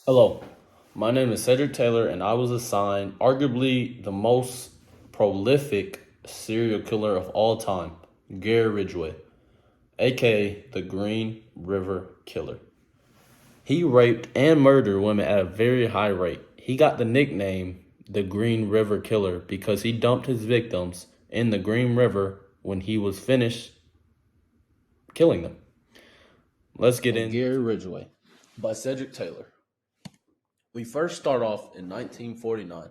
Hello, my name is Cedric Taylor, and I was assigned arguably the most prolific serial killer of all time, Gary Ridgway, aka the Green River Killer. He raped and murdered women at a very high rate. He got the nickname the Green River Killer because he dumped his victims in the Green River when he was finished killing them. Let's get in Gary Ridgway by Cedric Taylor. We first start off in 1949.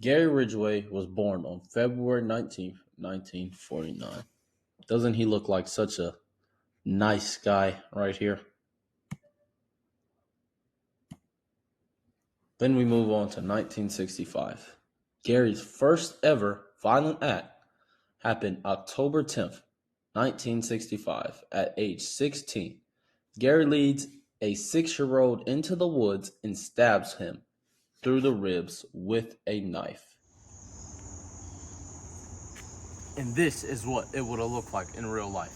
Gary Ridgway was born on February 19th, 1949. Doesn't he look like such a nice guy right here? Then we move on to 1965. Gary's first ever violent act happened October 10th, 1965, at age 16. Gary leads a 6-year-old into the woods and stabs him through the ribs with a knife. And this is what it would have looked like in real life.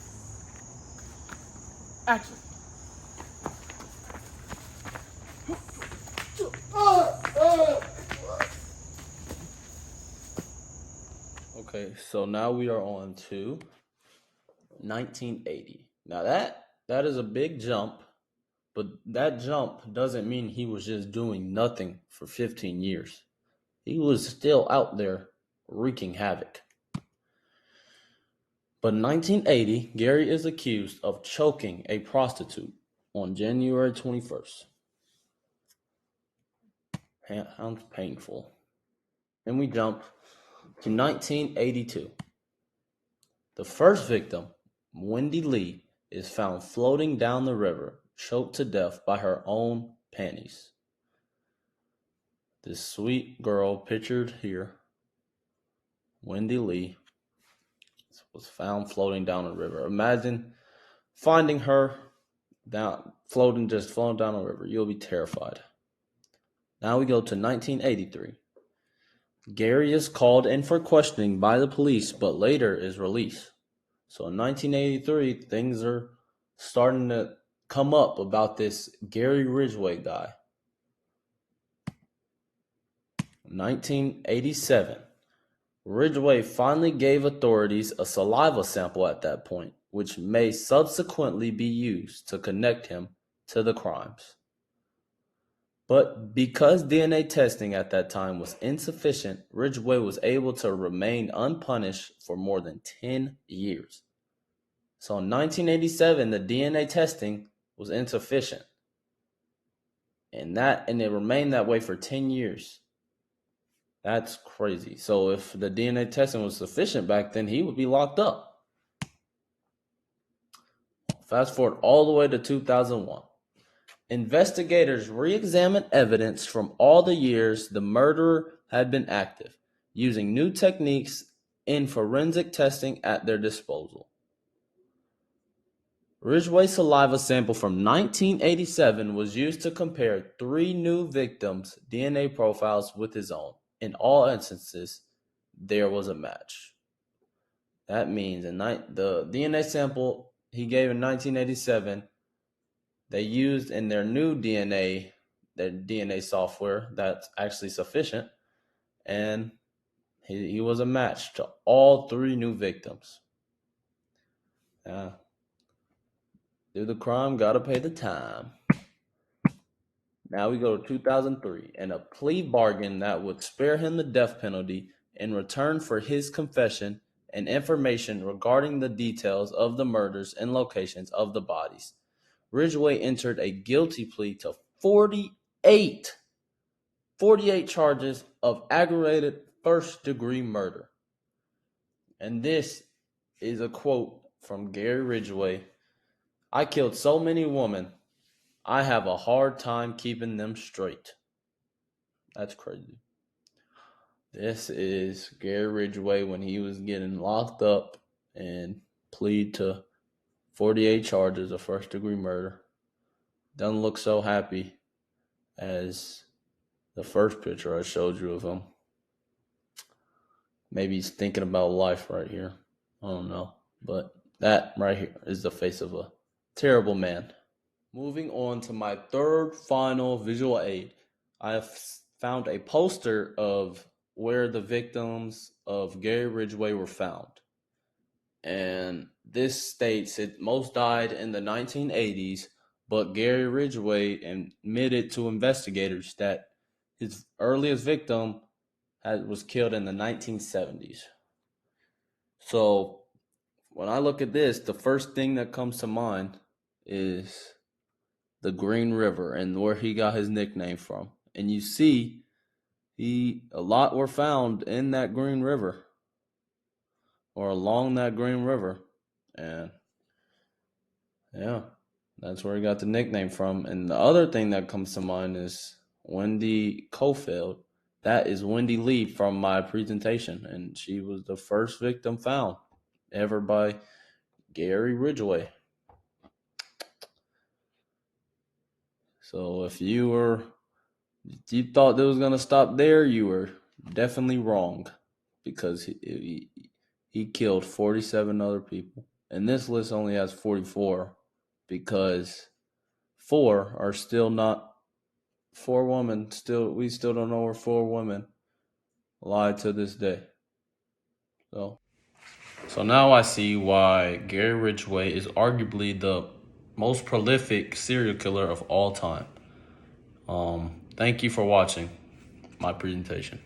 Action. Okay, so now we are on to 1980. Now that is a big jump, but that jump doesn't mean he was just doing nothing for 15 years. He was still out there wreaking havoc. But in 1980, Gary is accused of choking a prostitute on January 21st. Sounds painful. And we jump to 1982. The first victim, Wendy Lee, is found floating down the river, choked to death by her own panties. This sweet girl pictured here, Wendy Lee, was found floating down the river. Imagine finding her floating down the river. You'll be terrified. Now we go to 1983. Gary is called in for questioning by the police, but later is released. So in 1983, things are starting to come up about this Gary Ridgway guy. 1987, Ridgway finally gave authorities a saliva sample at that point, which may subsequently be used to connect him to the crimes. But because DNA testing at that time was insufficient, Ridgway was able to remain unpunished for more than 10 years. So in 1987, the DNA testing was insufficient. And it remained that way for 10 years. That's crazy. So if the DNA testing was sufficient back then, he would be locked up. Fast forward all the way to 2001. Investigators re-examined evidence from all the years the murderer had been active, using new techniques in forensic testing at their disposal. Ridgway's saliva sample from 1987 was used to compare 3 new victims' DNA profiles with his own. In all instances, there was a match. That means the DNA sample he gave in 1987, they used in their DNA software that's actually sufficient, and he was a match to all 3 new victims. Do the crime, gotta pay the time. Now we go to 2003, and a plea bargain that would spare him the death penalty in return for his confession and information regarding the details of the murders and locations of the bodies. Ridgway entered a guilty plea to 48 charges of aggravated first-degree murder. And this is a quote from Gary Ridgway. "I killed so many women, I have a hard time keeping them straight." That's crazy. This is Gary Ridgway when he was getting locked up and plead to 48 charges of first-degree murder. Doesn't look so happy as the first picture I showed you of him. Maybe he's thinking about life right here. I don't know. But that right here is the face of a terrible man. Moving on to my third final visual aid, I have found a poster of where the victims of Gary Ridgway were found. And this states it most died in the 1980s, but Gary Ridgway admitted to investigators that his earliest victim was killed in the 1970s. So when I look at this, the first thing that comes to mind is the Green River and where he got his nickname from. And you see, a lot were found in that Green River or along that Green River. And yeah, that's where he got the nickname from. And the other thing that comes to mind is Wendy Cofield. That is Wendy Lee from my presentation. And she was the first victim found ever by Gary Ridgway. So if you thought it was gonna stop there, you were definitely wrong, because he killed 47 other people, and this list only has 44 because four are still not four women. We still don't know where four women lie to this day. So now I see why Gary Ridgway is arguably the most prolific serial killer of all time. Thank you for watching my presentation.